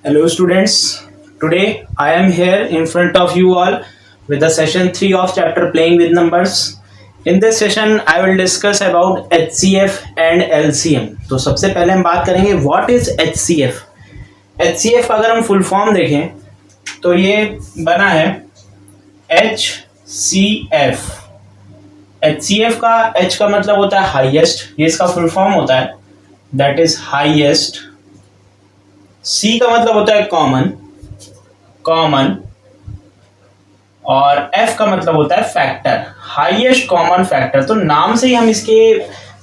Hello students, today I am here in front of you all with the session 3 of chapter playing with numbers. In this session I will discuss about HCF and LCM. तो सबसे पहले हम बात करेंगे what is HCF. HCF का अगर हम full form देखें तो ये बना है HCF. HCF का H का मतलब होता है हाईएस्ट, ये इसका फुल फॉर्म होता है दैट इज हाईएस्ट. सी का मतलब होता है कॉमन और एफ का मतलब होता है फैक्टर, हाईएस्ट कॉमन फैक्टर. तो नाम से ही हम इसके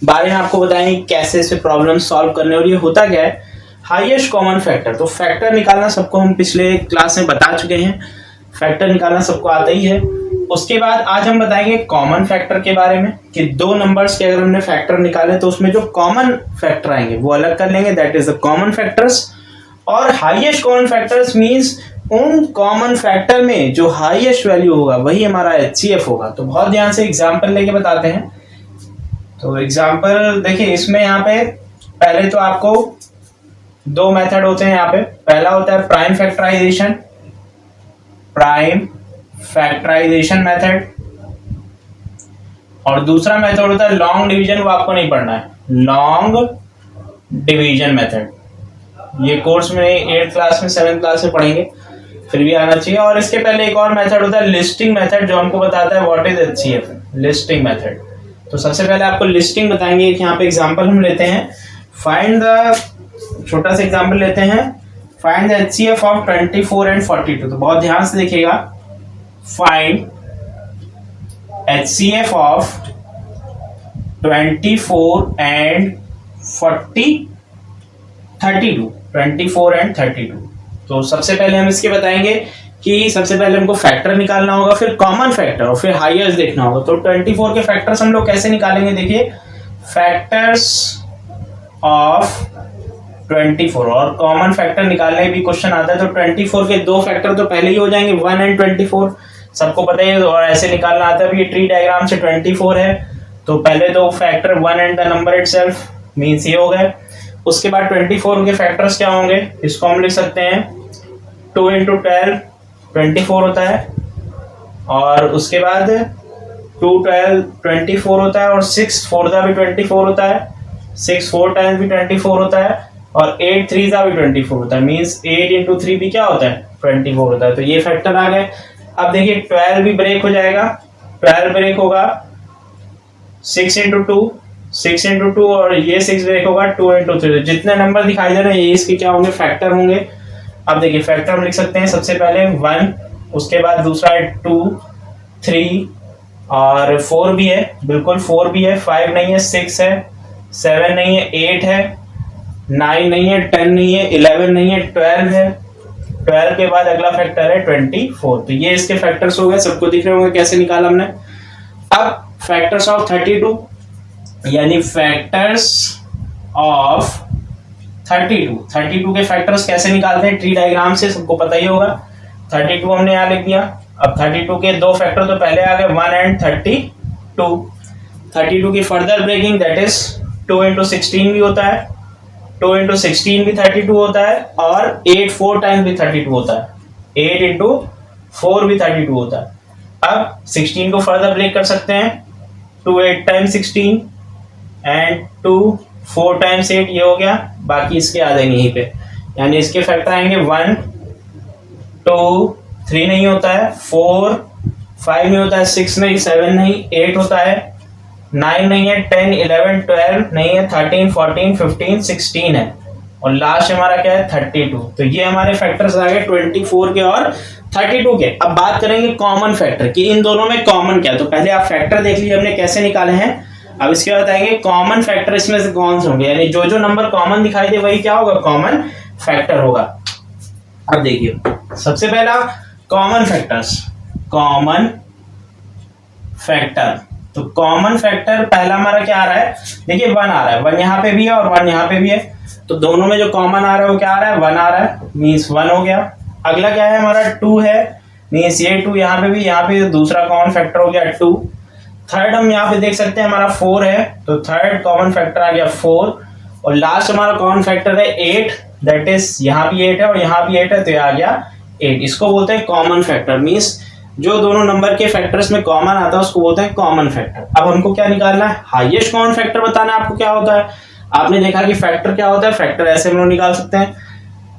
बारे में आपको बताएंगे कैसे इसे प्रॉब्लम सॉल्व करने. और ये होता क्या है, हाईएस्ट कॉमन फैक्टर. तो फैक्टर निकालना सबको हम पिछले क्लास में बता चुके हैं, फैक्टर निकालना सबको आता ही है. उसके बाद आज हम बताएंगे कॉमन फैक्टर के बारे में कि दो नंबर्स के अगर हमने फैक्टर निकाले तो उसमें जो कॉमन फैक्टर आएंगे वो अलग कर लेंगे, that is the common factors. और हाईएस्ट कॉमन फैक्टर्स मींस उन कॉमन फैक्टर में जो हाईएस्ट वैल्यू होगा वही हमारा HCF होगा. तो बहुत ध्यान से एग्जांपल लेके बताते हैं. तो एग्जांपल देखिए, इसमें यहाँ पे पहले तो आपको दो मेथड होते हैं. यहाँ पे पहला होता है प्राइम फैक्टराइजेशन मेथड और दूसरा मेथड होता है लॉन्ग डिवीजन. वो आपको नहीं पढ़ना है, लॉन्ग डिवीजन मेथड. ये कोर्स में 8th क्लास में 7th क्लास में पढ़ेंगे, फिर भी आना चाहिए. और इसके पहले एक और मेथड होता है लिस्टिंग मेथड, जो हमको बताता है what is HCF. Listing method. तो सबसे पहले आपको लिस्टिंग बताएंगे. यहाँ पे एग्जांपल हम लेते हैं, फाइंड द, छोटा सा एग्जांपल लेते हैं, find the HCF of 24 and 42. तो बहुत ध्यान से देखिएगा, find HCF of 24 and 32. 24 and 32. तो सबसे पहले हम इसके बताएंगे कि सबसे पहले हमको फैक्टर निकालना होगा, फिर कॉमन फैक्टर और फिर हाईएस्ट देखना होगा. तो 24 के फैक्टर्स हम लोग कैसे निकालेंगे, देखिए फैक्टर्स ऑफ 24 और कॉमन फैक्टर निकालने भी क्वेश्चन आता है. तो 24 के दो फैक्टर तो पहले ही हो जाएंगे, 1 एंड 24, सबको पता ही है. और ऐसे निकालना आता है, ये ट्री डायग्राम से 24 है तो पहले दो factor 1 and the number itself means ये हो गए. उसके बाद 24 के फैक्टर्स क्या होंगे, इसको हम लिख सकते हैं 2 इंटू 12 24 होता है, और उसके बाद 2 12 24 होता है, और 6 4 भी 24 होता है, 6 4 टाइम्स भी 24 होता है, और 8 3 भी 24 होता है. मीन्स 8 इंटू 3 भी क्या होता है, 24 होता है. तो ये फैक्टर आ गए. अब देखिए 12 भी ब्रेक हो जाएगा, 12 ब्रेक होगा 6 इंटू 2 और ये 6 ब्रेक होगा 2 इंटू 3. जितने नंबर दिखाई दे रहे हैं ये इसके क्या होंगे, फैक्टर होंगे. अब देखिए फैक्टर हम लिख सकते हैं, सबसे पहले 1, उसके बाद दूसरा है 2 3 और 4 भी है, बिल्कुल 4 भी है, 5 नहीं है, 6 है, 7 नहीं है, 8 है, 9 नहीं है, 10 नहीं है, 11 नहीं है, 12 है. 12 के बाद अगला फैक्टर है 24. तो ये इसके फैक्टर्स हो गए, सबको दिख रहे होंगे कैसे निकाला हमने. अब फैक्टर्स ऑफ 32 यानी फैक्टर्स ऑफ 32 के फैक्टर्स कैसे निकालते हैं, ट्री डायग्राम से सबको पता ही होगा. 32 हमने यहाँ लिख दिया. अब 32 के दो फैक्टर तो पहले आ गए 1 एंड 32. 32 की further breaking that is 2 into 16 भी होता है, 2 इंटू 16 भी 32 होता है, और 8 4 टाइम्स भी 32 होता है, 8 इंटू 4 भी 32 होता है. अब 16 को फर्दर ब्रेक कर सकते हैं, 2 8 टाइम्स 16 एंड 2 4 टाइम्स 8, ये हो गया. बाकी इसके आ जाएंगे यहीं पे, यानी इसके फैक्टर आएंगे 1 2 3 नहीं होता है, 4 5 नहीं होता है, 6 नहीं, 7 नहीं, 8 होता है, 9 नहीं है, 10 11 12 नहीं है, 13 14 15 16 है, और लास्ट हमारा क्या है 32. तो ये हमारे फैक्टर्स आ गए 24 के और 32 के. अब बात करेंगे कॉमन फैक्टर कि इन दोनों में कॉमन क्या है. तो पहले आप फैक्टर देख लीजिए हमने कैसे निकाले हैं. अब इसके बाद बताएंगे कॉमन फैक्टर इसमें से कौन से होंगे, यानी जो जो नंबर कॉमन दिखाई दे वही क्या होगा, कॉमन फैक्टर होगा. अब देखिए सबसे पहला कॉमन फैक्टर. तो कॉमन फैक्टर पहला हमारा क्या आ रहा है, देखिए 1 आ रहा है, 1 यहाँ पे भी है और 1 यहाँ पे भी है. तो दोनों में जो कॉमन आ रहा है वो क्या आ रहा है, 1 आ रहा है, मीन्स 1 हो गया. अगला क्या है हमारा 2 है, मीन्स ये 2 यहाँ पे भी, यहाँ पे दूसरा कॉमन फैक्टर हो गया 2. थर्ड हम यहाँ पे देख सकते हैं हमारा 4 है, तो थर्ड कॉमन फैक्टर आ गया 4. और लास्ट हमारा कॉमन फैक्टर है 8, दैट इज यहाँ भी 8 है और यहाँ भी 8 है, तो ये आ गया 8। इसको बोलते हैं कॉमन फैक्टर, मीन्स जो दोनों नंबर के फैक्टर्स में कॉमन आता है उसको बोलते हैं कॉमन फैक्टर। अब हमको क्या निकालना है, हाईएस्ट कॉमन फैक्टर बताना है आपको क्या होता है। आपने देखा कि फैक्टर क्या होता है, फैक्टर ऐसे हम लोग निकाल सकते हैं।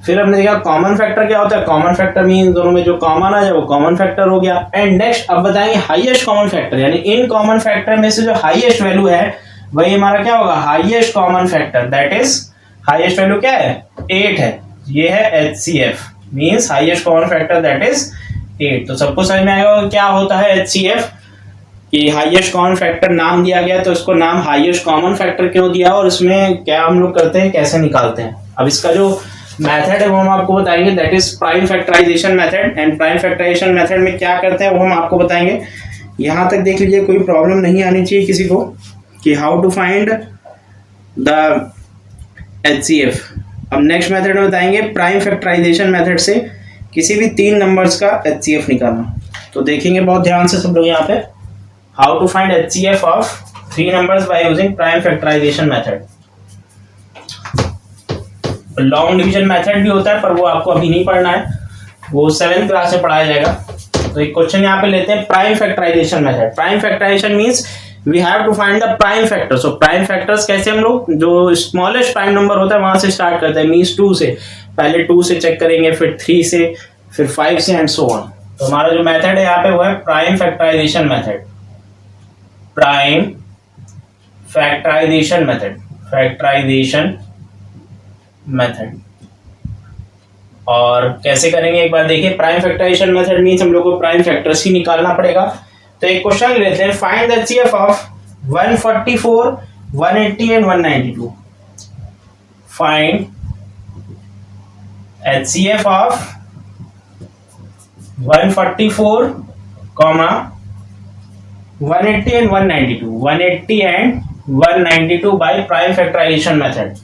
फिर हमने देखा कॉमन फैक्टर क्या होता है, कॉमन फैक्टर मीन दोनों में जो कॉमन आ जाए वो कॉमन फैक्टर हो गया। एंड नेक्स्ट अब बताएंगे हाईएस्ट कॉमन फैक्टर, यानी इन कॉमन फैक्टर में से जो हाईएस्ट वैल्यू है वही हमारा क्या होगा, highest common factor. That is highest value क्या है, 8 है, ये है HCF, means highest common factor that is 8। तो सबको समझ में आएगा क्या होता है HCF, कि हाईएस्ट कॉमन फैक्टर नाम दिया गया तो इसको नाम हाईएस्ट कॉमन फैक्टर क्यों दिया और इसमें क्या हम लोग करते हैं, कैसे निकालते हैं। अब इसका जो मेथड है वो हम आपको बताएंगे, that is prime factorisation method. And prime factorisation method में क्या करते हैं वो हम आपको बताएंगे। यहाँ तक देख लीजिए, कोई प्रॉब्लम नहीं आनी चाहिए किसी को कि how to find the HCF। अब नेक्स्ट मेथड में बताएंगे प्राइम फैक्टराइजेशन मेथड से किसी भी 3 नंबर्स का HCF निकालना। तो देखेंगे बहुत ध्यान से सब लोग यहाँ पे, how to find HCF of 3 numbers by using prime factorisation method. Long division method भी होता है पर वो आपको अभी नहीं पढ़ना है, वो 7th क्लास में पढ़ाया जाएगा। तो एक क्वेश्चन यहाँ पे लेते हैं, prime factorisation method. Prime factorisation means we have to find the prime factor. So prime factors कैसे हम लोग जो स्मॉलेस्ट प्राइम नंबर होता है वहां से स्टार्ट करते हैं, मींस 2 से, पहले 2 से चेक करेंगे, फिर 3 से, फिर 5 से एंड सो ऑन। तो हमारा जो मेथड है यहाँ पे वो है prime factorisation method. Prime factorisation method, factorisation method. और कैसे करेंगे एक बार देखिए। प्राइम फैक्टराइजेशन मेथड मींस हम लोग को प्राइम फैक्टर्स ही निकालना पड़ेगा। तो एक क्वेश्चन लेते हैं, find the HCF of 144, 180 and 192। Find HCF of 144, 180 and 192, 180 and 192 by prime factorisation method.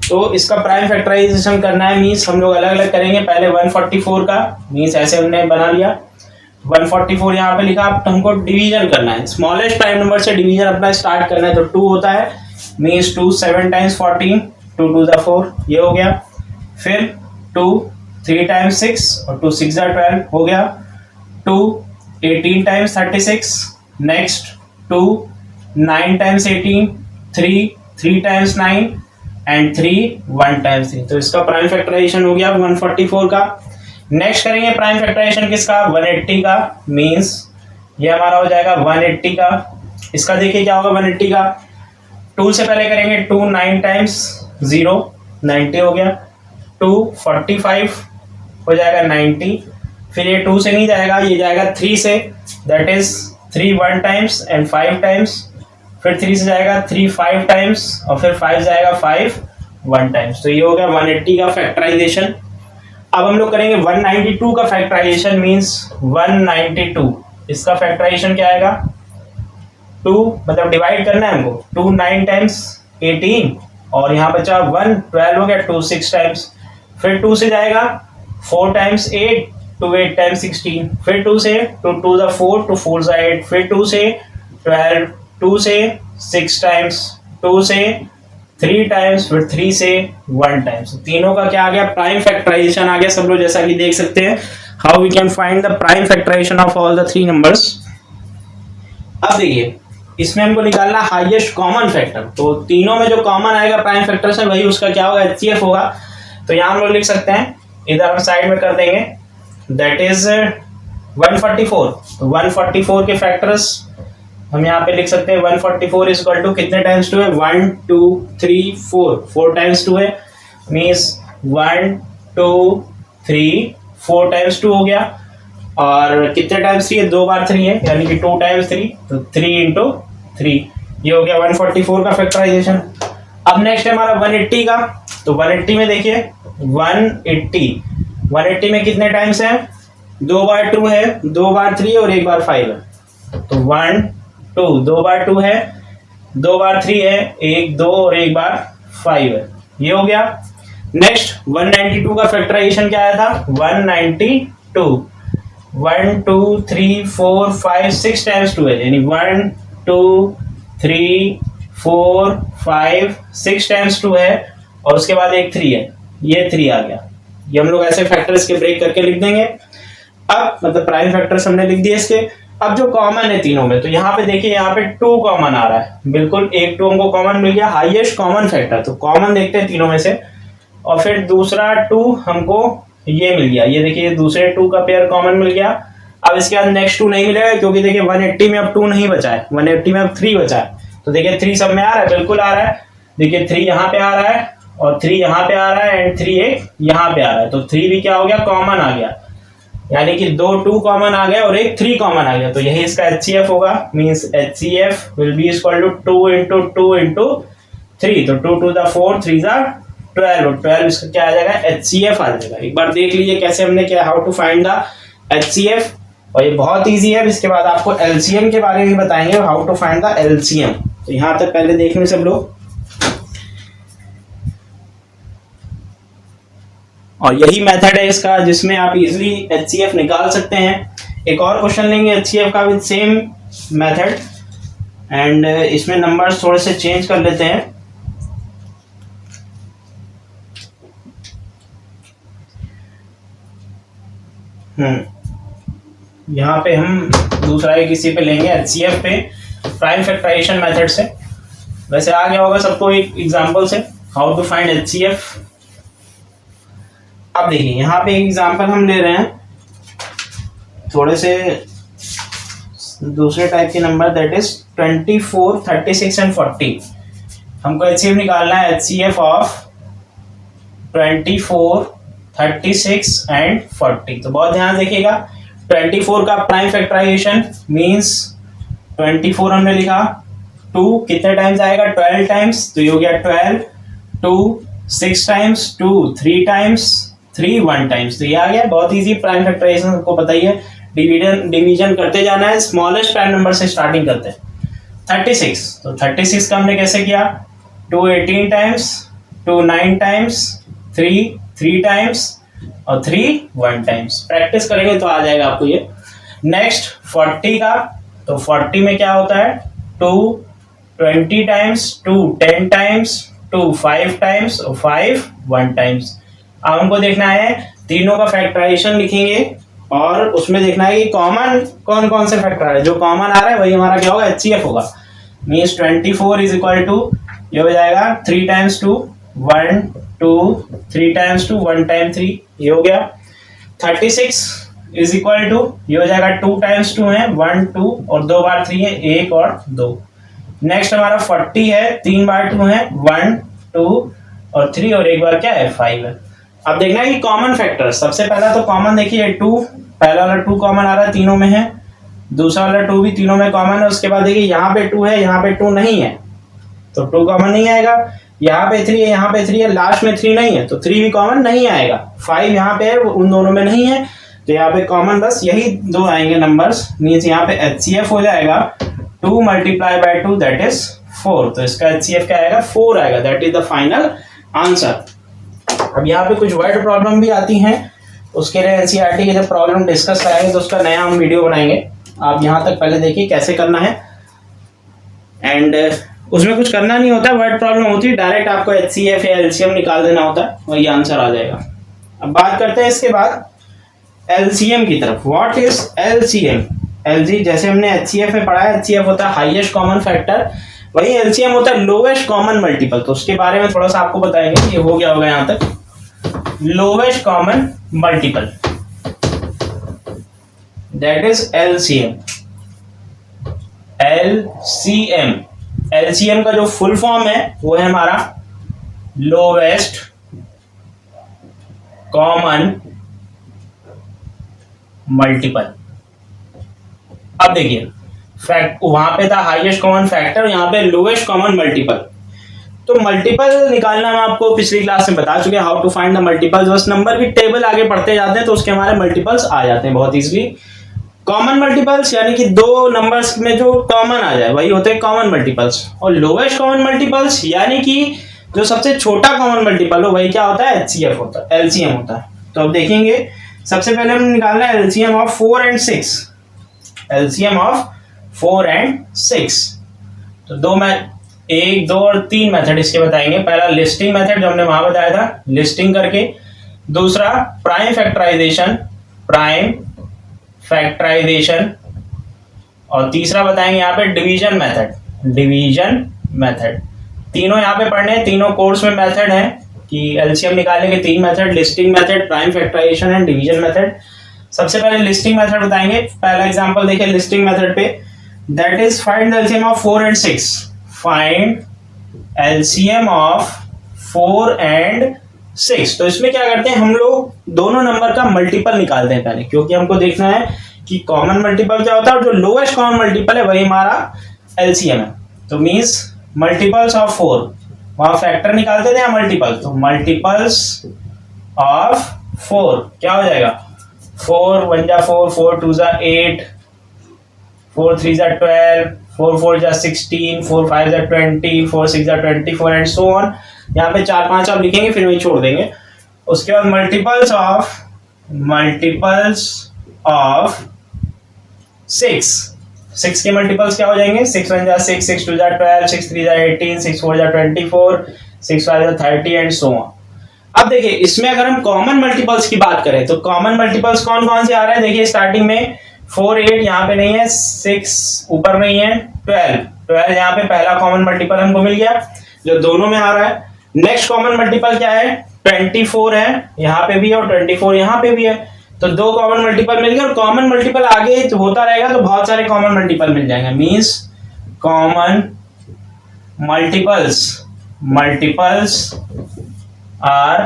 तो इसका प्राइम फैक्टराइजेशन करना है, मींस हम लोग अलग अलग करेंगे। पहले 144 का मींस ऐसे हमने बना लिया, 144 यहाँ पे लिखा। अब हमको डिवीजन करना है, स्मॉलेस्ट प्राइम नंबर से डिवीजन अपना स्टार्ट करना है। तो 2 होता है, मींस 2 7 टाइम्स 14, 2 2 ज़ा 4, ये हो गया। फिर 2 3 टाइम्स 6 और 2 6 ज़ा 12 हो गया। 2 18 times 36, next 2 9 times 18, 3 3 times 9 and 3 1 times 3। तो इसका प्राइम फैक्टराइजेशन हो गया 144 का। नेक्स्ट करेंगे प्राइम फैक्टराइजेशन किसका, 180 का, मींस ये हमारा हो जाएगा 180 का। इसका देखिए क्या होगा 180 का, 2 से पहले करेंगे 2 9 टाइम्स 0, 90 हो गया। 2 45 हो जाएगा 90। फिर ये 2 से नहीं जाएगा, ये जाएगा 3 से, that is 3 1 times and 5 times. फिर 3 से जाएगा 3 5 टाइम्स और फिर 5 जाएगा 5 1 टाइम्स। तो ये हो गया 180 का फैक्टराइजेशन। अब हम लोग करेंगे 192 का फैक्टराइजेशन, मींस 192। इसका फैक्टराइजेशन क्या आएगा, 2 मतलब डिवाइड करना है हमको, 2 9 टाइम्स 18 और यहाँ बचा 1 12 हो गया, 2 6 टाइम्स। फिर 2 से जाएगा 4 टाइम्स 8, 2 8 टाइम्स 16। फिर 2 से 2 2 ज़ा 4, 2 4 ज़ा 8। फिर 2 से 12, 2 से 6 टाइम्स, 2 से 3 टाइम्स, फिर 3 से 1 टाइम्स। तीनों का क्या आ गया, प्राइम फैक्टराइजेशन आ गया सब लोग, जैसा कि देख सकते हैं। How we can find the prime factorisation of all the 3 numbers. अब देखिए इसमें हमको निकालना हाईएस्ट कॉमन फैक्टर। तो तीनों में जो कॉमन आएगा प्राइम फैक्टर से वही उसका क्या होगा, HCF होगा। तो यहाँ हम लोग लिख सकते हैं, इधर हम साइड में कर देंगे, दैट इज 144। तो 144 के फैक्टर्स हम यहाँ पे लिख सकते हैं। 144 इज इक्वल टू कितने टाइम्स 2 है, 1 2 3 4, 4 टाइम्स 2 है, मीन्स 1 2 3 4 टाइम्स 2 हो गया। और कितने टाइम्स 3 है, 2 बार 3 है, यानी कि 2 टाइम्स 3, तो 3 इंटू 3, ये हो गया 144 का फैक्टराइजेशन। अब नेक्स्ट है हमारा 180 का। तो 180 में देखिए 180 में कितने टाइम्स है, 2 बार 2 है, 2 बार 3 है और 1 बार 5 है। तो 1 2, 2 बार 2 है, 2 बार 3 है, 1 2 और 1 बार 5 है, ये हो गया। नेक्स्ट 192 का फैक्टराइजेशन क्या आया था, 192, 1 2 3 4 5 6 टाइम्स 2 है, यानी 1 2 3 4 5 6 टाइम्स 2 है और उसके बाद एक 3 है, ये 3 आ गया। ये हम लोग ऐसे फैक्टर्स के ब्रेक करके लिख देंगे। अब मतलब प्राइम फैक्टर्स हमने लिख दिए इसके। अब जो कॉमन है तीनों में, तो यहाँ पे देखिए यहाँ पे 2 कॉमन आ रहा है, बिल्कुल एक 2 हमको कॉमन मिल गया, हाईएस्ट कॉमन फैक्टर। तो कॉमन देखते हैं तीनों में से, और फिर दूसरा 2 हमको ये मिल गया, ये देखिए दूसरे 2 का पेयर कॉमन मिल गया। अब इसके बाद नेक्स्ट 2 नहीं मिलेगा, क्योंकि देखिए 180 में अब 2 नहीं बचा है, 180 में अब 3 बचा है। तो देखिए 3 सब में आ रहा है, बिल्कुल आ रहा है। देखिए 3 यहाँ पे आ रहा है, और 3 यहाँ पे आ रहा है, एंड 3 एक यहाँ पे आ रहा है। तो 3 भी क्या हो गया, कॉमन आ गया, यानी कि 2 2 कॉमन आ गए और एक 3 कॉमन आ गया। तो यही इसका HCF होगा, means HCF will be equal to 2 into 2 into 3। तो 2 टू द 4, 3 ज़ा 12, और 12 इसका क्या आ जाएगा, HCF आ जाएगा। एक बार देख लीजिए कैसे हमने किया, how to find the HCF, और ये बहुत ईजी है। इसके बाद आपको LCM के बारे में बताएंगे, how to find the LCM। तो यहाँ तक पहले देख लें सब लोग, और यही मेथड है इसका जिसमें आप इजीली HCF निकाल सकते हैं। एक और क्वेश्चन लेंगे HCF का विद सेम मेथड, एंड इसमें नंबर्स थोड़े से चेंज कर लेते हैं। यहाँ पे हम दूसरा एक इसी पे लेंगे HCF पे, प्राइम फैक्टराइजेशन मेथड से। वैसे आ गया होगा सबको एक एग्जांपल से, हाउ टू फाइंड HCF। अब देखिए यहाँ पे एक एग्जांपल हम ले रहे हैं, थोड़े से दूसरे टाइप के नंबर, दैट इज 24, 36 एंड 40। हमको HCF निकालना है, HCF ऑफ 24, 36 एंड 40। तो बहुत ध्यान देखिएगा, 24 का प्राइम फैक्टराइजेशन मींस 24 हमने लिखा, 2 कितने टाइम्स आएगा, 12 टाइम्स। तो ये हो गया 12, 2 6 टाइम्स, 2 3 टाइम्स, 3 1 टाइम्स। तो ये आ गया, बहुत इजी। प्राइम फैक्टराइजेशन आपको बताइए, डिवीजन करते जाना है, स्मॉलेस्ट प्राइम नंबर से स्टार्टिंग करते हैं। 36, तो 36 का हमने कैसे किया, 2 18 टाइम्स, 2 9 टाइम्स, 3 3 टाइम्स, और 3 1 टाइम्स। प्रैक्टिस करेंगे तो आ जाएगा आपको ये। नेक्स्ट 40 का, तो 40 में क्या होता है, 2 20 टाइम्स, 2 10 टाइम्स, 2 5 टाइम्स, और 5 1 टाइम्स। अब हमको देखना है, तीनों का फैक्टराइजेशन लिखेंगे, और उसमें देखना है कि कॉमन कौन कौन से फैक्टर है। जो कॉमन आ रहा है वही हमारा क्या होगा, HCF होगा। मीन्स 24 इज इक्वल टू, ये हो जाएगा 3 टाइम्स 2 1 2, 3 टाइम्स 2 1 टाइम 3, ये हो गया। 36 इज इक्वल टू, ये हो जाएगा 2 टाइम्स 2 है 1 2, और 2 बार 3 है 1 और 2। नेक्स्ट हमारा 40 है, 3 बार 2 है 1 2 और 3, और एक बार क्या है 5 है। अब देखना है कि कॉमन फैक्टर, सबसे पहला तो कॉमन देखिए 2, पहला वाला 2 कॉमन आ रहा है, तीनों में है। दूसरा वाला 2 भी तीनों में कॉमन है। उसके बाद देखिए यहाँ पे 2 है, यहाँ पे 2 नहीं है, तो 2 कॉमन नहीं आएगा। यहाँ पे 3 है, यहाँ पे 3 है, लास्ट में 3 नहीं है, तो 3 भी कॉमन नहीं आएगा। 5 यहाँ पे है, उन दोनों में नहीं है, तो यहाँ पे कॉमन बस यही 2 आएंगे नंबर्स। मीन्स यहाँ पे HCF हो जाएगा 2 मल्टीप्लाई बाय 2, दैट इज 4। तो इसका HCF क्या आएगा, 4 आएगा। That is the final answer. अब यहाँ पे कुछ वर्ड प्रॉब्लम भी आती हैं, उसके लिए NCERT की जब प्रॉब्लम डिस्कस कराएंगे तो उसका नया हम वीडियो बनाएंगे। आप यहाँ तक पहले देखिए कैसे करना है, एंड उसमें कुछ करना नहीं होता, वर्ड प्रॉब्लम होती है, डायरेक्ट आपको HCF या LCM निकाल देना होता है, वही आंसर आ जाएगा। अब बात करते हैं इसके बाद LCM की तरफ। What is LCM? LG जैसे हमने HCF में पढ़ा है, HCF होता है हाईएस्ट कॉमन फैक्टर, वही LCM होता है लोवेस्ट कॉमन मल्टीपल। तो उसके बारे में थोड़ा सा आपको बताएंगे, ये हो गया होगा यहाँ तक, lowest common multiple, that is LCM। LCM का जो फुल फॉर्म है वो है हमारा लोवेस्ट कॉमन मल्टीपल। अब देखिए फैक्ट, वहां पे था हाईएस्ट कॉमन फैक्टर, यहाँ पे लोवेस्ट कॉमन मल्टीपल। तो मल्टीपल निकालना हम आपको पिछली क्लास में बता चुके, how to find the multiples. बस नंबर की टेबल आगे पढ़ते जाते हैं तो उसके हमारे मल्टीपल्स आ जाते हैं बहुत इजीली। कॉमन मल्टीपल्स यानी कि 2 नंबर्स में जो कॉमन आ जाए वही होते हैं कॉमन मल्टीपल्स, और लोवेस्ट कॉमन मल्टीपल्स यानी कि जो सबसे छोटा कॉमन मल्टीपल हो वही क्या होता है, HCF होता है, LCM होता है। तो अब देखेंगे, सबसे पहले हम निकालना है LCM of 4 and 6। LCM of 4 and 6, तो 2 में 1, 2 और 3 मेथड इसके बताएंगे। पहला लिस्टिंग मेथड जो हमने वहां बताया था, लिस्टिंग करके। दूसरा प्राइम फैक्टराइजेशन, और तीसरा बताएंगे यहाँ पे डिवीजन मेथड। तीनों यहाँ पे पढ़ने हैं, तीनों कोर्स में मेथड है कि एलसीएम निकालने के 3 method, listing method, prime factorisation and division method. सबसे पहले लिस्टिंग मेथड बताएंगे। पहला एग्जांपल देखिए लिस्टिंग मेथड पे, that is find the LCM of 4 and 6। Find LCM of 4 and 6। तो इसमें क्या करते हैं हम लोग, दोनों नंबर का मल्टीपल निकालते हैं पहले, क्योंकि हमको देखना है कि कॉमन मल्टीपल क्या होता है और जो लोएस्ट कॉमन मल्टीपल है वही हमारा एलसीएम है। तो मींस मल्टीपल्स ऑफ 4, वहां फैक्टर निकालते थे या मल्टीपल, तो मल्टीपल्स ऑफ 4 क्या हो जाएगा, 4 1 जा 4, 4 2 जा 8, 4 3 जा 12, 4 4 जा 16, 4 5 जा 20, 4 6 जा 24 एंड सो ऑन। यहाँ पे 4 5 आप लिखेंगे फिर वही छोड़ देंगे। उसके बाद मल्टीपल्स ऑफ 6 के मल्टीपल्स क्या हो जाएंगे, 6 1 जा 6, 6 2 जा 12, 6 3 जा 18, 6 4 जा 24, 6 5 जा 30 एंड सो ऑन। अब देखिए इसमें अगर हम कॉमन मल्टीपल्स की बात करें तो कॉमन मल्टीपल्स कौन कौन से आ रहे हैं। देखिए स्टार्टिंग में 4 8 यहाँ पे नहीं है, 6 ऊपर नहीं है, 12 यहाँ पे पहला कॉमन मल्टीपल हमको मिल गया जो दोनों में आ रहा है। नेक्स्ट कॉमन मल्टीपल क्या है, 24 है, यहाँ पे भी है और 24 यहाँ पे भी है। तो 2 कॉमन मल्टीपल मिल गए और कॉमन मल्टीपल आगे तो होता रहेगा तो बहुत सारे कॉमन मल्टीपल मिल जाएंगे। Means common multiples are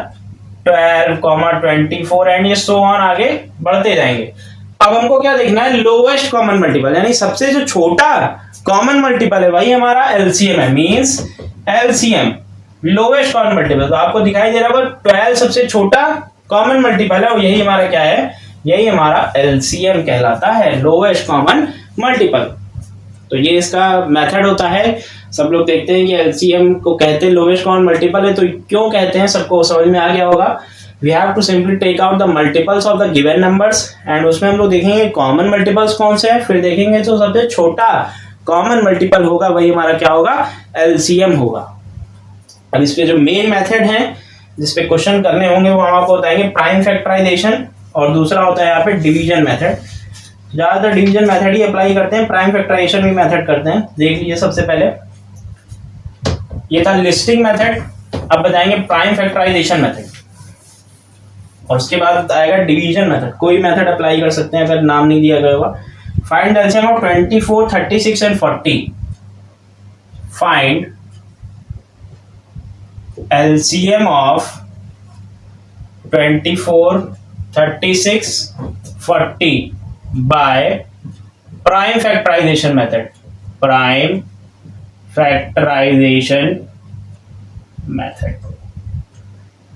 12, 24 and ये सो ऑन आगे बढ़ते जाएंगे। अब हमको क्या देखना है, लोवेस्ट कॉमन मल्टीपल, यानी सबसे जो छोटा कॉमन मल्टीपल है वही हमारा एलसीएम है। Means LCM lowest common multiple, तो आपको दिखाई दे रहा होगा 12 सबसे छोटा कॉमन मल्टीपल है और यही हमारा क्या है, यही हमारा एलसीएम कहलाता है, लोवेस्ट कॉमन मल्टीपल। तो ये इसका मेथड होता है। सब लोग देखते हैं कि एलसीएम को कहते हैं लोवेस्ट कॉमन मल्टीपल है, तो क्यों कहते हैं सबको समझ में आ गया होगा। We have to simply take out the multiples of the given numbers and उसमें हम लोग देखेंगे कॉमन मल्टीपल्स कौन से हैं, फिर देखेंगे जो सबसे छोटा कॉमन मल्टीपल होगा वही हमारा क्या होगा, एलसीएम होगा। अब इसके जो मेन मेथड हैं जिसपे क्वेश्चन करने होंगे वो हम आपको बताएंगे, प्राइम फैक्टराइजेशन और दूसरा होता है यहाँ पे डिवीजन मेथड। ज्यादातर डिवीजन मेथड ही अप्लाई करते हैं, प्राइम फैक्टराइजेशन भी मेथड करते हैं। देख लीजिए सबसे पहले ये था लिस्टिंग मेथड, अब बताएंगे प्राइम फैक्टराइजेशन मेथड और उसके बाद आएगा डिवीजन मेथड। कोई मेथड अप्लाई कर सकते हैं अगर नाम नहीं दिया गया होगा। Find LCM of 24, 36 and 40। Find LCM of 24, 36, 40 by prime factorization method. Prime factorization method.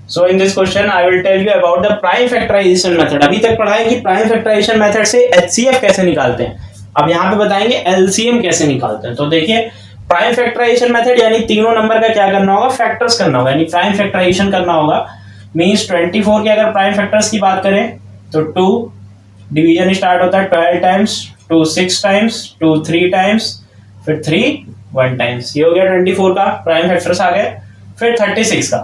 So in this question I will tell you about the prime factorization method. अभी तक पढ़ा है कि prime factorization method से HCF कैसे निकालते हैं, अब यहाँ पे बताएंगे LCM कैसे निकालते हैं। तो देखिए प्राइम फैक्टराइजेशन मेथड यानी तीनों नंबर का क्या करना होगा, फैक्टर्स करना होगा, यानी प्राइम फैक्टराइजेशन करना होगा। मींस 24 के अगर प्राइम फैक्टर्स की बात करें तो 2 डिवीजन स्टार्ट होता है 12 टाइम्स, 2 6 टाइम्स, 2 3 टाइम्स, फिर 3 1 टाइम्स। ये हो गया 24 का प्राइम फैक्टर्स आ गए। फिर 36 का,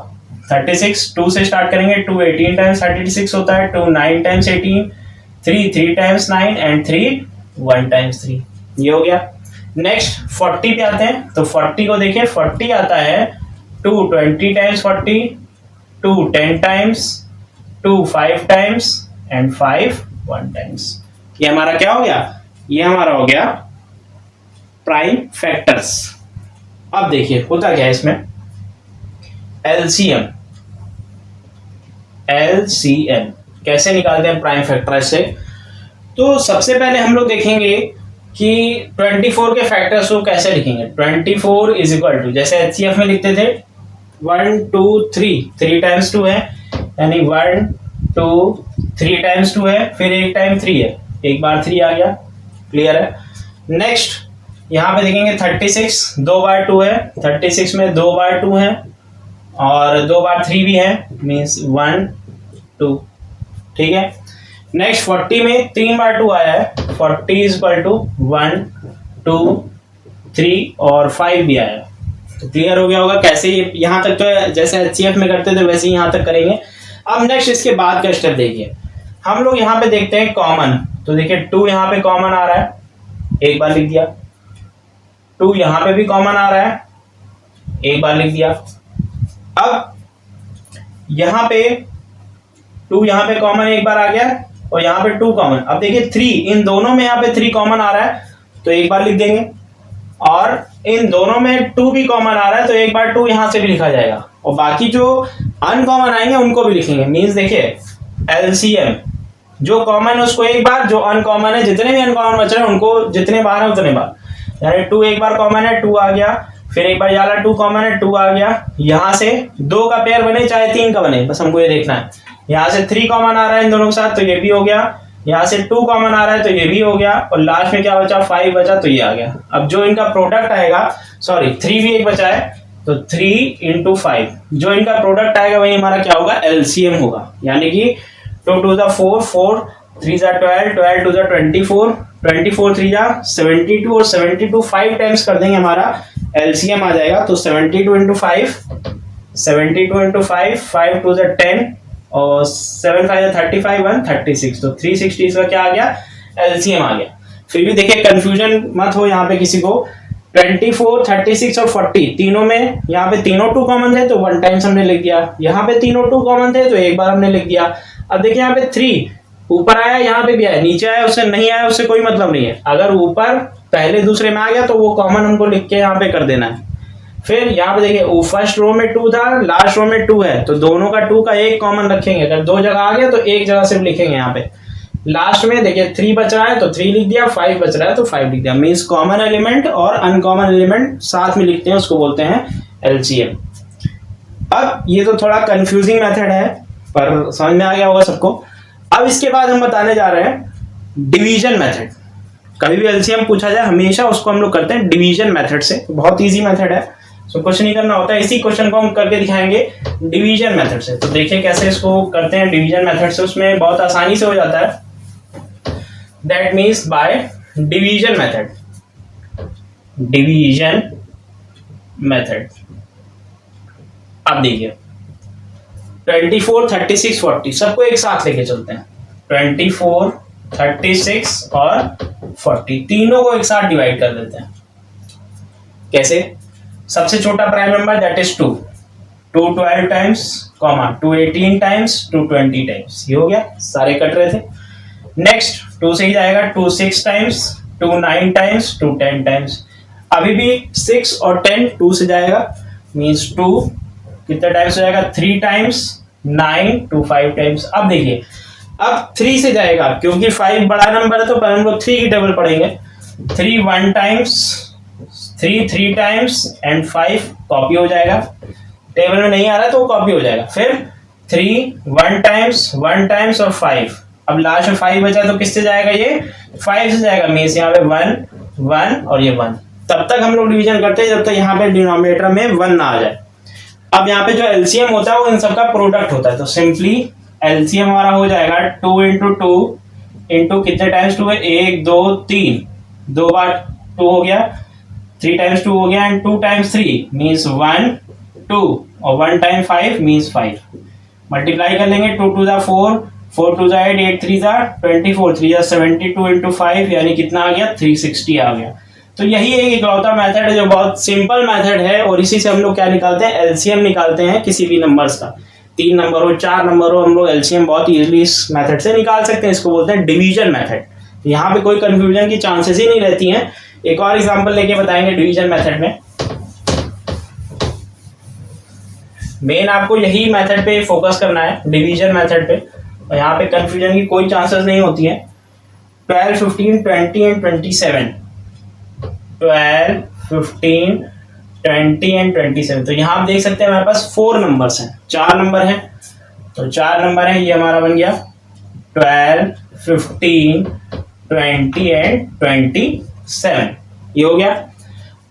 36 2 से स्टार्ट करेंगे, 2 18 टाइम्स 36 होता है, 2 9 टाइम्स 18, 3 3 टाइम्स 9 एंड 3 1 टाइम्स 3। ये हो गया। नेक्स्ट 40 पे आते हैं तो 40 को देखिए, 40 आता है 2 20 times 40, 2 10 times, 2 5 times and 5 1 times. ये हमारा क्या हो गया, ये हमारा हो गया प्राइम फैक्टर्स। अब देखिए होता क्या है इसमें, एलसीएम कैसे निकालते हैं प्राइम फैक्टर्स से। तो सबसे पहले हम लोग देखेंगे कि 24 के फैक्टर्स को कैसे लिखेंगे। 24 इज इक्वल टू, जैसे एचसीएफ में लिखते थे 1 2 3, 3 टाइम्स 2 है, यानी 1 2 3 टाइम्स 2 है, फिर एक टाइम 3 है, एक बार 3 आ गया, क्लियर है। नेक्स्ट यहाँ पे देखेंगे 36 2 बार 2 है, 36 में 2 बार 2 है और 2 बार 3 भी है, मीन्स 1 2, ठीक है। नेक्स्ट 40 में 3 बार 2 आया है, 40 इज इक्वल टू 1 2 3 और 5 भी आया है, तो क्लियर हो गया होगा कैसे ये यहाँ तक तो जैसे HCF में करते थे वैसे ही यहाँ तक करेंगे। अब नेक्स्ट इसके बाद का स्टेप देखिए, हम लोग यहाँ पे देखते हैं कॉमन। तो देखिए 2 यहाँ पे कॉमन आ रहा है, एक बार लिख दिया। 2 यहाँ पे भी कॉमन आ रहा है, एक बार लिख दिया। अब यहाँ पे 2 यहाँ पे कॉमन एक बार आ गया और यहाँ पे 2 कॉमन। अब देखिए 3, इन दोनों में यहाँ पे 3 कॉमन आ रहा है तो एक बार लिख देंगे, और इन दोनों में 2 भी कॉमन आ रहा है तो एक बार 2 यहाँ से भी लिखा जाएगा, और बाकी जो अनकॉमन आएंगे उनको भी लिखेंगे। मीन्स देखिए LCM जो कॉमन है उसको एक बार, जो अनकॉमन है जितने भी अनकॉमन बच रहे हैं उनको जितने बार है उतने बार। यानी 2 एक बार कॉमन है 2 आ गया, फिर एक बार वाला 2 कॉमन है 2 आ गया, यहाँ से 2 का पेयर बने चाहे 3 का बने, बस हमको ये देखना है। यहाँ से 3 कॉमन आ रहा है इन दोनों के साथ तो ये भी हो गया, यहाँ से 2 कॉमन आ रहा है तो ये भी हो गया, और लास्ट में क्या बचा 5 बचा तो ये आ गया। अब जो इनका प्रोडक्ट आएगा, सॉरी 3 भी एक बचा है तो 3 × 5 जो इनका प्रोडक्ट आएगा वही हमारा क्या होगा LCM होगा। यानी कि 2 × 2 = 4, 4 × 3 = 12, 12 × 2 = 24, 24 × 3 = 72, और 72 5 टाइम्स कर देंगे हमारा LCM आ जाएगा। तो 72 × 5, 72 × 5, 5 × 2 = 10, और 7 × 5 = 35, 1 36, तो 360 इसका क्या आ गया LCM आ गया। फिर भी देखिए कंफ्यूजन मत हो यहाँ पे किसी को, 24, 36 और 40 तीनों में यहाँ पे तीनों 2 कॉमन थे तो 1 टाइम्स हमने लिख दिया, यहाँ पे तीनों 2 कॉमन थे तो एक बार हमने लिख दिया। अब देखिए यहाँ पे 3 ऊपर आया, यहाँ पे भी आया, नीचे आया उससे नहीं आया उससे कोई मतलब नहीं है। अगर ऊपर पहले दूसरे में आ गया तो वो कॉमन हमको लिख के यहाँ पे कर देना है। फिर यहाँ पे देखिए फर्स्ट रो में 2 था, लास्ट रो में 2 है तो दोनों का 2 का एक कॉमन रखेंगे। अगर 2 जगह आ गया तो एक जगह सिर्फ लिखेंगे। यहाँ पे लास्ट में देखिए 3 बच रहा है तो 3 लिख दिया, 5 बच रहा है तो 5 लिख दिया। मीन्स कॉमन एलिमेंट और अनकॉमन एलिमेंट साथ में लिखते हैं, उसको बोलते हैं LCM। अब ये तो थोड़ा कंफ्यूजिंग मेथड है पर समझ में आ गया होगा सबको। अब इसके बाद हम बताने जा रहे हैं डिवीजन मेथड। कभी भी LCM पूछा जाए हमेशा उसको हम लोग करते हैं डिवीजन मेथड से। बहुत इजी मेथड है, तो कुछ नहीं करना होता है। इसी क्वेश्चन को हम करके दिखाएंगे डिवीजन मेथड से। तो देखिए कैसे इसको करते हैं डिवीजन मेथड से, उसमें बहुत आसानी से हो जाता है। That means by division method, division method. अब देखिए 24, 36, 40 सबको एक साथ लेके चलते हैं। 24, 36 और 40 तीनों को एक साथ डिवाइड कर देते हैं। कैसे? सबसे छोटा prime number that is 2, 2 12 times, comma 2 18 times, 2 20 times. ये हो गया, सारे कट रहे थे। नेक्स्ट 2 से ही जाएगा 2 6 टाइम्स, 2 9 टाइम्स, 2 10 टाइम्स। अभी भी 6 और 10 2 से जाएगा, मीन्स 2 कितने टाइम्स हो जाएगा 3 टाइम्स, 9 2 5 टाइम्स। अब देखिए अब 3 से जाएगा क्योंकि 5 बड़ा नंबर है तो पहले हम लोग 3 की टेबल पढ़ेंगे। 3 1 टाइम्स, 3 3 टाइम्स एंड 5 कॉपी हो जाएगा। टेबल में नहीं आ रहा है तो वो कॉपी हो जाएगा। फिर 3 1 टाइम्स और 5। अब लास्ट में 5 बचा तो किससे जाएगा? ये 5 से जाएगा। मीन्स यहाँ पे 1 1 और ये 1। तब तक हम लोग डिवीजन करते हैं जब तक यहाँ पे डिनोमिनेटर में 1 ना आ जाए। अब यहाँ पे जो LCM होता है वो इन सबका प्रोडक्ट होता है। तो सिंपली LCM हमारा हो जाएगा 2 × 2 इंटू कितने टाइम्स 2 है? 1 2 3, 2 बार 2 हो गया, 3 टाइम्स 2 हो गया एंड 2 टाइम्स 3 मीन्स 1 2 और 1 टाइम 5 मीन्स 5। मल्टीप्लाई कर लेंगे 2 2 = 4, 4 2 = 8, 8 3 = 24, 3 = 72 × 5 यानी कितना आ गया? 360 आ गया। तो यही एक इकलौता मेथड है जो बहुत सिंपल मेथड है और इसी से हम लोग क्या निकालते हैं? LCM निकालते हैं किसी भी नंबर्स का। 3 नंबर हो 4 नंबर हो, हम लोग LCM बहुत इजीली इस मेथड से निकाल सकते हैं। इसको बोलते हैं डिवीजन मेथड। यहाँ पे कोई कंफ्यूजन की चांसेस ही नहीं रहती हैं। एक और एग्जांपल लेके बताएंगे डिवीजन मेथड में। मेन आपको यही मेथड पे फोकस करना है, डिवीजन मेथड पे, और यहाँ पे कंफ्यूजन की कोई चांसेस नहीं होती है। 12 15 20 एंड 27, 12 15 20 एंड 27। तो यहाँ आप देख सकते हैं हमारे पास 4 नंबर्स हैं, 4 नंबर हैं। तो 4 नंबर है, ये हमारा बन गया 12 15 20 एंड 27। ये हो गया।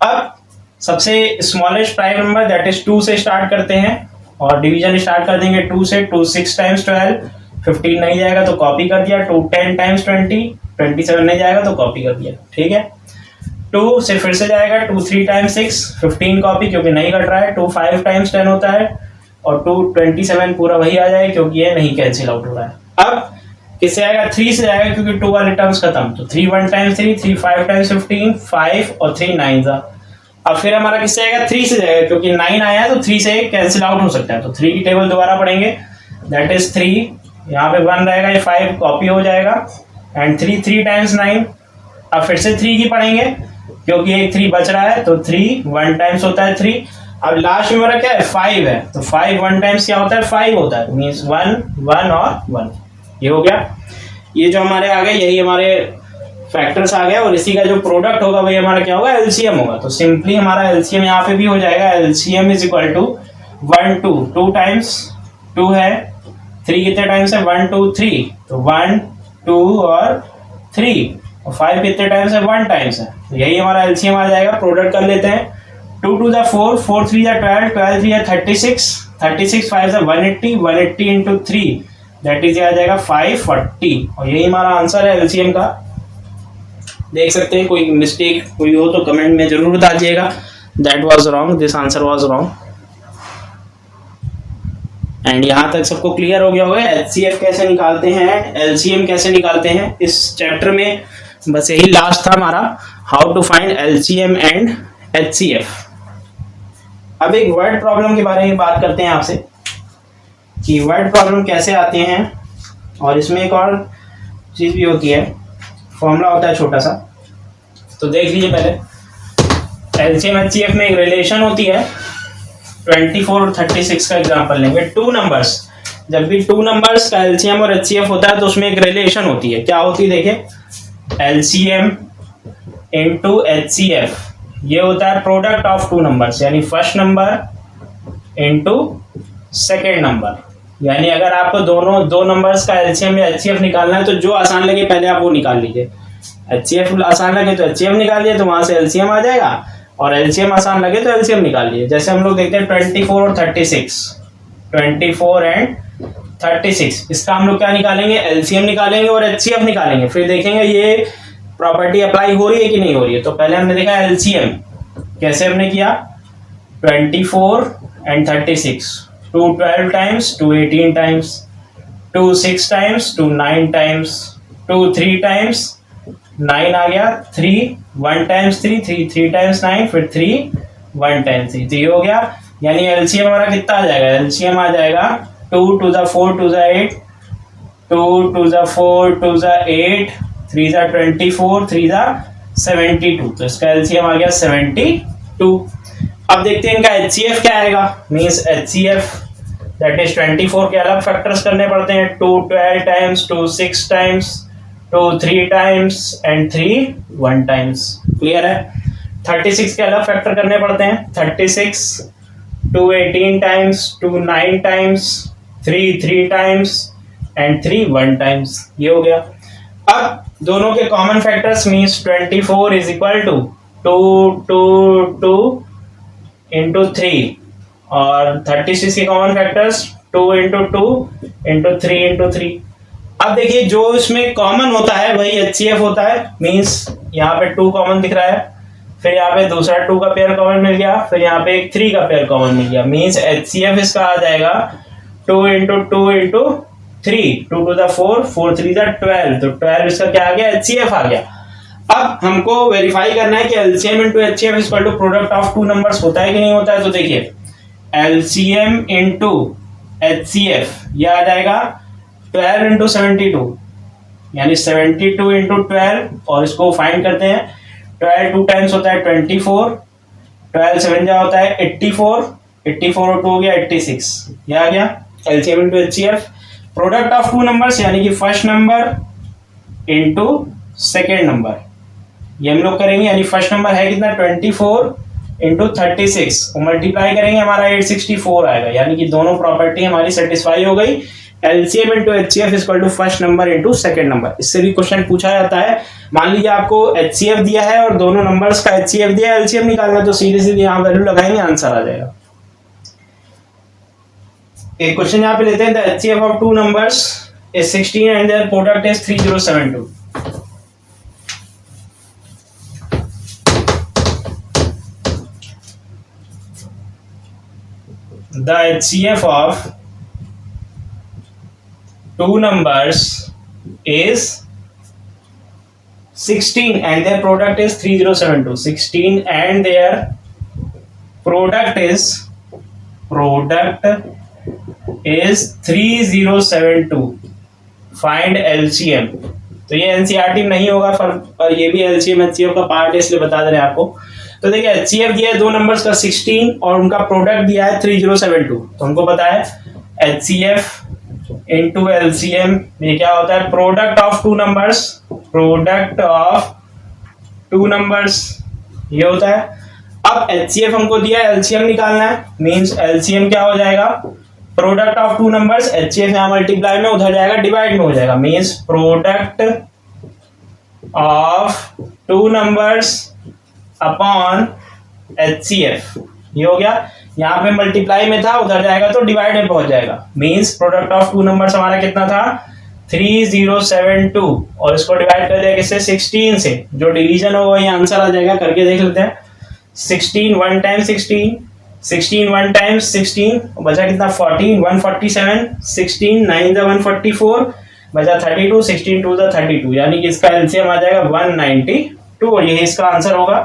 अब सबसे smallest prime number that is 2 से स्टार्ट करते हैं और डिवीजन स्टार्ट कर देंगे 2 से। 2 6 टाइम्स 12, 15 नहीं जाएगा तो कॉपी कर दिया। 2 10 टाइम्स 20, 27 नहीं जाएगा तो कॉपी कर दिया। ठीक है। 2 से फिर से जाएगा, 2 3 टाइम्स 6 15 कॉपी क्योंकि नहीं कट रहा है, 2 5 टाइम्स 10 होता है, और 2 27 पूरा वही आ जाएगा क्योंकि ये नहीं कैंसिल आउट हो रहा है। अब किससे आएगा, 3 से जाएगा क्योंकि 2 वाले टर्म्स खत्म, तो 3 1 टाइम्स 3, 3 5 टाइम्स 15, 5 और 3 9 था। अब फिर हमारा किससे आएगा, 3 से जाएगा क्योंकि 9 आया है तो 3 से कैंसिल आउट हो सकता है, तो 3 की टेबल दोबारा पढ़ेंगे, दैट इज 3, यहाँ पे 1 रहेगा, ये 5 कॉपी हो जाएगा, एंड 3 3 टाइम्स 9। अब फिर से 3 की पढ़ेंगे क्योंकि एक 3 बच रहा है, तो 3 1 टाइम्स होता है 3। अब लास्ट में हमारा क्या है, 5 है, तो 5 1 टाइम्स क्या होता है, 5 होता है, मीन्स 1 1 और 1, ये हो गया। ये जो हमारे आ गए यही हमारे फैक्टर्स आ गए, और इसी का जो प्रोडक्ट होगा वही हमारा क्या होगा, एलसीएम होगा। तो सिंपली हमारा एलसीएम यहाँ पे भी हो जाएगा, LCM is equal to 1 2 2 times 2 है, 3 कितने टाइम्स है, 1 2 3, तो 1 2 और 3, और 5 कितने टाइम्स है, 1 टाइम्स है, तो यही हमारा एलसीएम आ जाएगा। प्रोडक्ट कर लेते हैं, 2 2 जा 4, 4 3 जा 12, 12 3 जा 36, 36 5 जा 180, 180 इंटू 3 दैट इज आ जाएगा 540, और यही हमारा आंसर है एलसीएम का। देख सकते हैं, कोई मिस्टेक कोई हो तो कमेंट में जरूर बता दीजिएगा, that was wrong, this answer was wrong. And यहाँ तक सबको क्लियर हो गया होगा एचसीएफ कैसे निकालते हैं, एलसीएम कैसे निकालते हैं। इस चैप्टर में बस यही लास्ट था हमारा, how to find LCM and HCF. अब एक वर्ड प्रॉब्लम के बारे में बात करते हैं आपसे कि वर्ड प्रॉब्लम कैसे आते हैं, और इसमें एक और चीज भी होती है, फॉर्मूला होता है छोटा सा, तो देख लीजिए पहले। एलसीएम एचसीएफ में एक रिलेशन होती है, 24 और 36 का एग्जांपल लेंगे। 2 नंबर्स, जब भी 2 नंबर्स का एलसीएम और एचसीएफ होता है तो उसमें एक रिलेशन होती है, क्या होती है देखिए, एलसीएम इनटू एचसीएफ, ये होता है प्रोडक्ट ऑफ 2 नंबर्स, यानी first number into second number. यानी अगर आपको दोनों 2 नंबर्स का एलसीएम या एचसीएफ निकालना है तो जो आसान लगे पहले आप वो निकाल लीजिए। एचसीएफ आसान लगे तो एचसीएफ निकालिए, तो वहां से एलसीएम आ जाएगा, और एलसीएम आसान लगे तो एलसीएम निकाल लीजिए। जैसे हम लोग देखते हैं 24 और 36, 24 एंड 36, इसका हम लोग क्या निकालेंगे, एलसीएम निकालेंगे और एचसीएफ निकालेंगे, फिर देखेंगे ये प्रॉपर्टी अप्लाई हो रही है कि नहीं हो रही है। तो पहले हमने देखा एलसीएम कैसे हमने किया, 24 and 36, 2 12 times, 2 18 times, 2 6 times, 2 9 times, 2 3 times 9 आ गया, 3 1 टाइम्स 3, 3 3 टाइम्स 9, फिर 3 1 टाइम्स 3, तो ये हो गया। यानी एलसीएम हमारा कितना आ जाएगा, एलसीएम आ जाएगा 2 2 जा 4 2 जा 8, 2 2 जा 4 2 जा 8, 3 जा 24, 3 जा 72, तो इसका एलसीएम आ गया 72। अब देखते हैं इनका एचसीएफ क्या आएगा, मींस एचसीएफ दैट इज 24 के अलग फैक्टर्स करने पड़ते हैं, 2 12 times, 2 6 times, 2 3 times and 3 1 times, clear है। 36 के अलग फैक्टर करने पड़ते हैं, 36 2 18 times, 2 9 times, 3 3 times and 3 1 times, ये हो गया। अब दोनों के common factors means 24 is equal to 2 2 2 into 3, और 36 के common factors 2 into 2 into 3 into 3। अब देखिए जो इसमें कॉमन होता है वही एचसीएफ होता है, मींस यहाँ पे 2 कॉमन दिख रहा है, फिर यहाँ पे दूसरा 2 का पेयर कॉमन मिल गया, फिर यहाँ पे एक 3 का पेयर कॉमन मिल गया, मींस एचसीएफ इसका आ जाएगा 2 into 2 into 3, 2 to the 4, 4 3 the 12, तो 12 इसका क्या आ गया, एचसीएफ आ गया। अब हमको वेरीफाई करना है कि LCM into HCF is equal to product of 2 numbers होता है कि नहीं होता है। तो देखिए एलसीएम इंटू एचसीएफ ये आ जाएगा 12 इंटू 72, यानी 72 इंटू 12, और इसको फाइंड करते हैं। 12 2 टाइम्स होता है 24, 12 7 जा होता है 84, 84 और 2 हो गया 86, ये आ गया LCM into HCF. Product of 2 numbers यानी कि first number into second number, ये हम लोग करेंगे, यानी फर्स्ट नंबर है कितना 24 इंटू 36, मल्टीप्लाई करेंगे हमारा 864 आएगा, यानी कि दोनों प्रॉपर्टी हमारी सेटिस्फाई हो गई। LCM into HCF is equal to first number into second number. इससे भी क्वेश्चन पूछा जाता है, मान लीजिए आपको एचसीएफ दिया है और दोनों नंबर्स का एचसीएफ दिया है, एलसीएम निकालना, तो सीधे सीधे यहाँ वैल्यू लगाएंगे, आंसर आ जाएगा। एक क्वेश्चन यहाँ पे लेते हैं, the HCF of 2 numbers is 16 and their product is 3072। The HCF of two numbers is 16 and their product is 3072. 16 and their product is 3072. Find LCM। तो ये NCERT में नहीं होगा पर ये भी LCM HCF का पार्ट है, इसलिए बता दे रहे हैं आपको। तो देखिए HCF दिया है दो नंबर्स का 16 और उनका प्रोडक्ट दिया है 3072। तो हमको पता है HCF इंटू LCM ये क्या होता है, product of two numbers, product of two numbers ये होता है। अब HCF हमको दिया है, LCM निकालना है, मींस LCM क्या हो जाएगा, product of two numbers, HCF यहाँ मल्टीप्लाई में उधर जाएगा डिवाइड में हो जाएगा, means product of two numbers upon HCF ये हो गया। यहाँ पे मल्टीप्लाई में था उधर जाएगा तो डिवाइड में पहुंच जाएगा, means product of two numbers हमारा कितना था 3072 और इसको डिवाइड कर दिया किससे 16 से, जो डिवीजन होगा वही आंसर आ जाएगा। करके देख लेते हैं। 16 1 टाइम 16, 16 1 टाइम्स 16 बचा कितना 14, 147, 16 9 द 144 बचा 32, 16 2 द 32, यानी कि इसका एलसीएम आ जाएगा 192 और यही इसका आंसर होगा।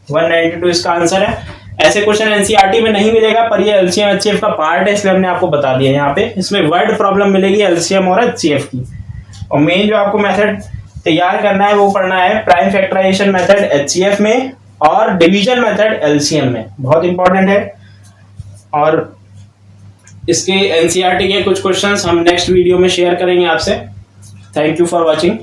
192 इसका आंसर है। ऐसे क्वेश्चन एनसीईआरटी में नहीं मिलेगा पर ये एलसीएम एचसीएफ का पार्ट है, इसलिए हमने आपको बता दिया। यहाँ पे इसमें वर्ड प्रॉब्लम मिलेगी एलसीएम और एचसीएफ की। और मेन जो आपको मेथड तैयार करना है वो पढ़ना है प्राइम फैक्टराइजेशन मेथड एचसीएफ में और डिवीजन मेथड एलसीएम में, बहुत इंपॉर्टेंट है। और इसके एनसीईआरटी के कुछ क्वेश्चंस हम नेक्स्ट वीडियो में शेयर करेंगे आपसे। Thank you for watching.